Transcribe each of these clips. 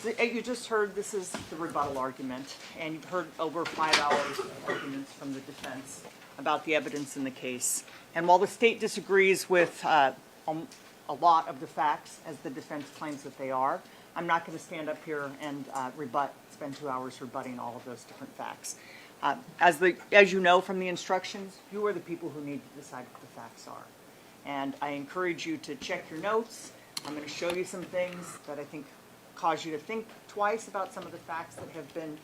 You just heard this is the rebuttal argument, and you've heard over 5 hours of arguments from the defense about the evidence in the case. And while the state disagrees with a lot of the facts, as the defense claims that they are, I'm not going to stand up here and spend 2 hours rebutting all of those different facts. As you know from the instructions, you are the people who need to decide what the facts are. And I encourage you to check your notes. I'm going to show you some things that I think cause you to think twice about some of the facts that have been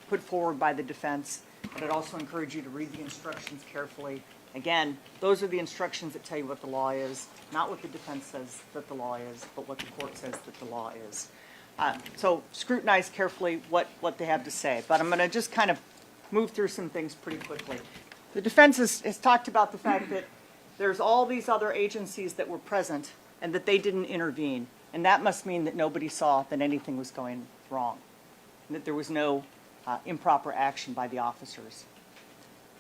put forward by the defense. But I'd also encourage you to read the instructions carefully. Again, those are the instructions that tell you what the law is, not what the defense says that the law is, but what the court says that the law is. So scrutinize carefully what they have to say. But I'm going to just kind of move through some things pretty quickly. The defense has talked about the fact that there's all these other agencies that were present and that they didn't intervene. And that must mean that nobody saw that anything was going wrong, and that there was no improper action by the officers.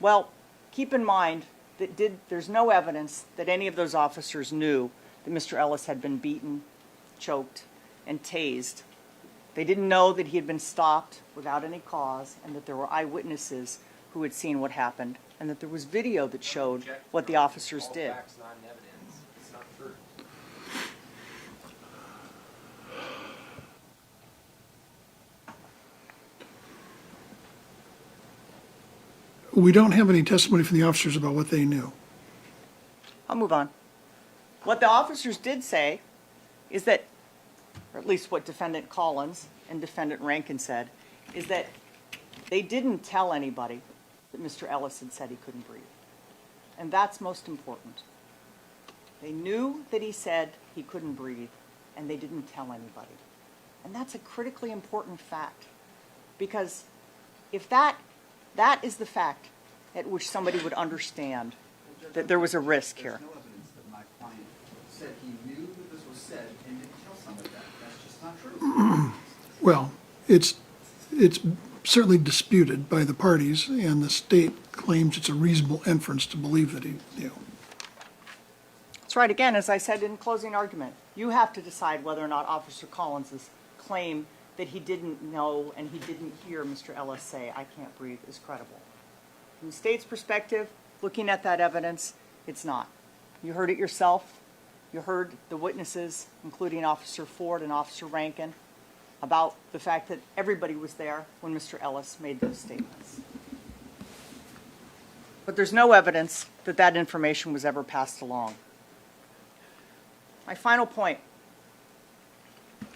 Well, keep in mind that there's no evidence that any of those officers knew that Mr. Ellis had been beaten, choked, and tased. They didn't know that he had been stopped without any cause, and that there were eyewitnesses who had seen what happened, and that there was video that showed what the officers did. Facts, not evidence. It's not true. We don't have any testimony from the officers about what they knew. I'll move on. What the officers did say is that, or at least what Defendant Collins and Defendant Rankine said, is that they didn't tell anybody that Mr. Ellis had said he couldn't breathe. And that's most important. They knew that he said he couldn't breathe, and they didn't tell anybody. And that's a critically important fact, because if that is the fact at which somebody would understand that there was a risk here. There's no evidence that my client said he knew that this was said and didn't tell somebody that. That's just not true. Well, it's certainly disputed by the parties, and the state claims it's a reasonable inference to believe that he knew. That's right. Again, as I said in closing argument, you have to decide whether or not Officer Collins' claim that he didn't know and he didn't hear Mr. Ellis say, "I can't breathe," is credible. From the state's perspective, looking at that evidence, it's not. You heard it yourself. You heard the witnesses, including Officer Ford and Officer Rankine, about the fact that everybody was there when Mr. Ellis made those statements. But there's no evidence that that information was ever passed along. My final point.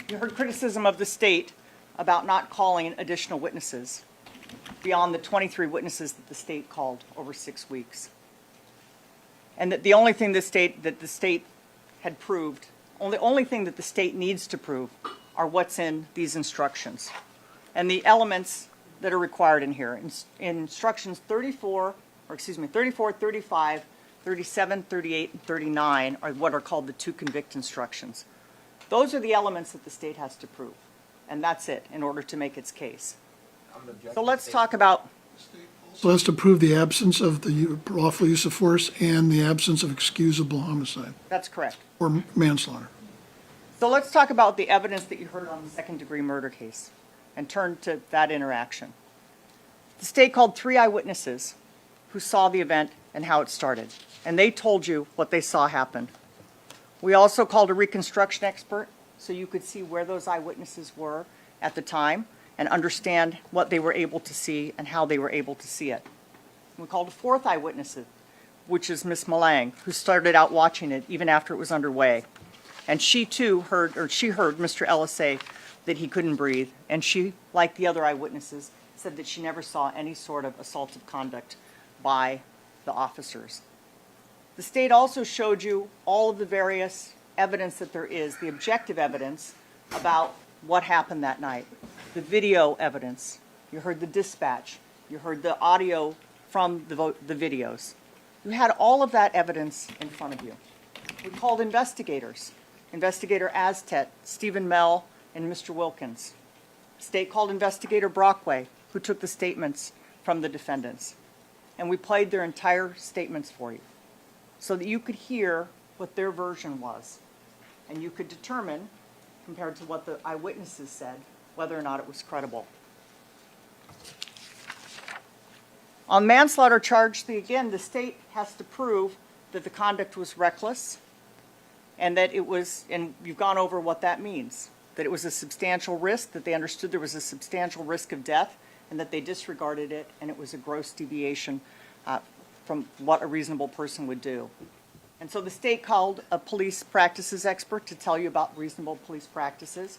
You heard criticism of the state about not calling additional witnesses beyond the 23 witnesses that the state called over 6 weeks. And that the only thing the state had proved, only thing that the state needs to prove are what's in these instructions. And the elements that are required in here. In instructions 34, 35, 37, 38, and 39 are what are called the to convict instructions. Those are the elements that the state has to prove. And that's it in order to make its case. So let's talk about... So that's to prove the absence of the lawful use of force and the absence of excusable homicide That's correct. or manslaughter. So let's talk about the evidence that you heard on the second-degree murder case and turn to that interaction. The state called 3 eyewitnesses who saw the event and how it started, and they told you what they saw happen. We also called a reconstruction expert so you could see where those eyewitnesses were at the time and understand what they were able to see and how they were able to see it. We called a 4th eyewitness, which is Miss Malang, who started out watching it even after it was underway. And she too heard Mr. Ellis say that he couldn't breathe, and she, like the other eyewitnesses, said that she never saw any sort of assaultive conduct by the officers. The state also showed you all of the various evidence that there is, the objective evidence about what happened that night, the video evidence. You heard the dispatch. You heard the audio from the videos. You had all of that evidence in front of you. We called investigators, Investigator Aztet, Stephen Mell, and Mr. Wilkins. The state called Investigator Brockway, who took the statements from the defendants. And we played their entire statements for you so that you could hear what their version was. And you could determine, compared to what the eyewitnesses said, whether or not it was credible. On manslaughter charge, again, the state has to prove that the conduct was reckless and that it was, and you've gone over what that means, that it was a substantial risk, that they understood there was a substantial risk of death, and that they disregarded it, and it was a gross deviation from what a reasonable person would do. And so the state called a police practices expert to tell you about reasonable police practices.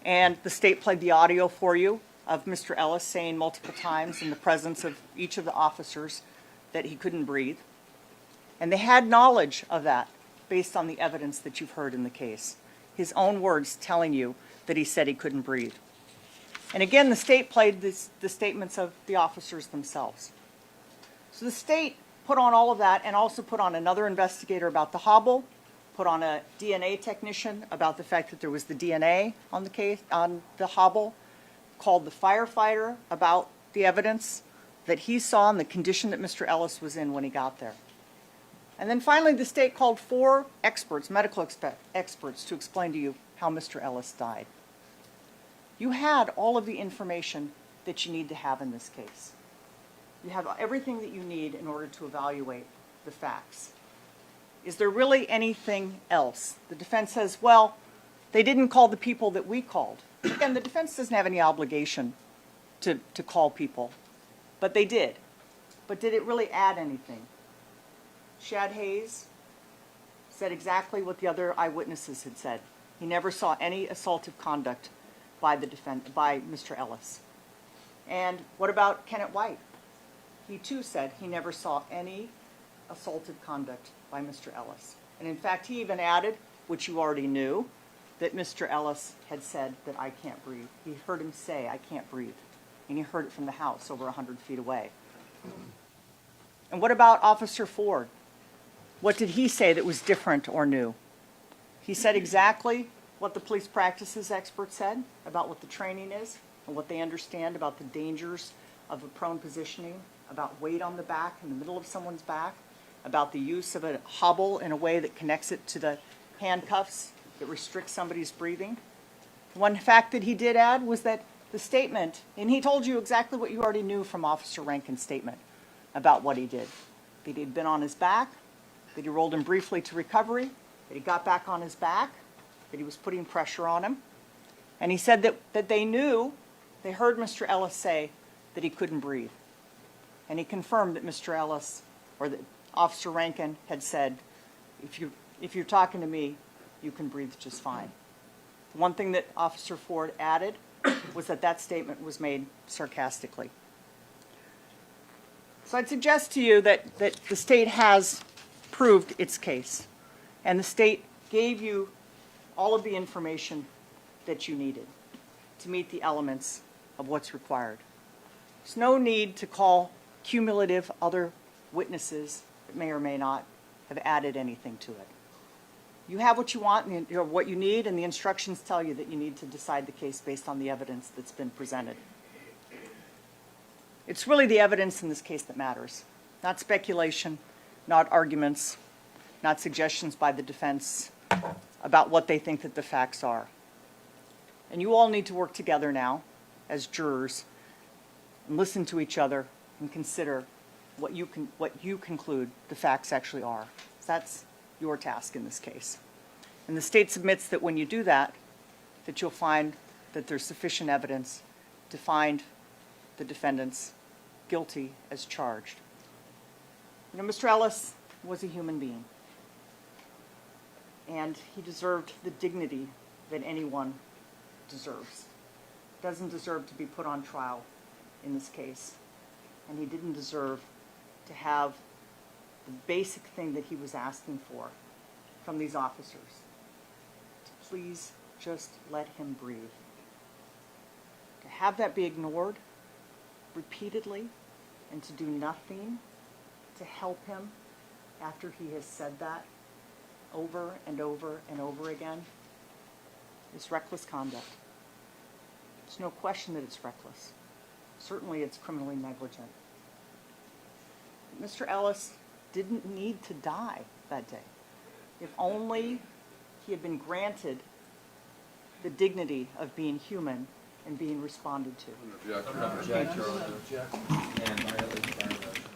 And the state played the audio for you of Mr. Ellis saying multiple times in the presence of each of the officers that he couldn't breathe. And they had knowledge of that based on the evidence that you've heard in the case. His own words telling you that he said he couldn't breathe. And again, the state played the statements of the officers themselves. So the state put on all of that and also put on another investigator about the hobble, put on a DNA technician about the fact that there was the DNA on the case, on the hobble, called the firefighter about the evidence that he saw and the condition that Mr. Ellis was in when he got there. And then finally, the state called 4 experts, medical experts, to explain to you how Mr. Ellis died. You had all of the information that you need to have in this case. You have everything that you need in order to evaluate the facts. Is there really anything else? The defense says, well, they didn't call the people that we called. Again, the defense doesn't have any obligation to call people, but they did. But did it really add anything? Shad Hayes said exactly what the other eyewitnesses had said. He never saw any assaultive conduct by Mr. Ellis. And what about Kenneth White? He too said he never saw any assaultive conduct by Mr. Ellis. And in fact, he even added, which you already knew, that Mr. Ellis had said that I can't breathe. He heard him say, I can't breathe. And he heard it from the house over 100 feet away. And what about Officer Ford? What did he say that was different or new? He said exactly what the police practices expert said about what the training is and what they understand about the dangers of a prone positioning, about weight on the back, in the middle of someone's back, about the use of a hobble in a way that connects it to the handcuffs that restricts somebody's breathing. One fact that he did add was that the statement, and he told you exactly what you already knew from Officer Rankine's statement about what he did. That he'd been on his back, that he rolled him briefly to recovery, that he got back on his back, that he was putting pressure on him. And he said that they knew, they heard Mr. Ellis say that he couldn't breathe. And he confirmed that Mr. Ellis, or that Officer Rankine had said, if you're talking to me, you can breathe just fine. One thing that Officer Ford added was that statement was made sarcastically. So I'd suggest to you that the state has proved its case, and the state gave you all of the information that you needed to meet the elements of what's required. There's no need to call cumulative other witnesses that may or may not have added anything to it. You have what you want and what you need, and the instructions tell you that you need to decide the case based on the evidence that's been presented. It's really the evidence in this case that matters, not speculation, not arguments, not suggestions by the defense about what they think that the facts are. And you all need to work together now as jurors and listen to each other and consider what you conclude the facts actually are. That's your task in this case. And the state submits that when you do that, that you'll find that there's sufficient evidence to find the defendants guilty as charged. You know, Mr. Ellis was a human being, and he deserved the dignity that anyone deserves. Doesn't deserve to be put on trial in this case, and he didn't deserve to have the basic thing that he was asking for from these officers, to please just let him breathe. To have that be ignored repeatedly and to do nothing to help him after he has said that over and over and over again is reckless conduct. There's no question that it's reckless. Certainly it's criminally negligent. Mr. Ellis didn't need to die that day. If only he had been granted the dignity of being human and being responded to. Object, Your Honor. Object, Your Honor. And violate the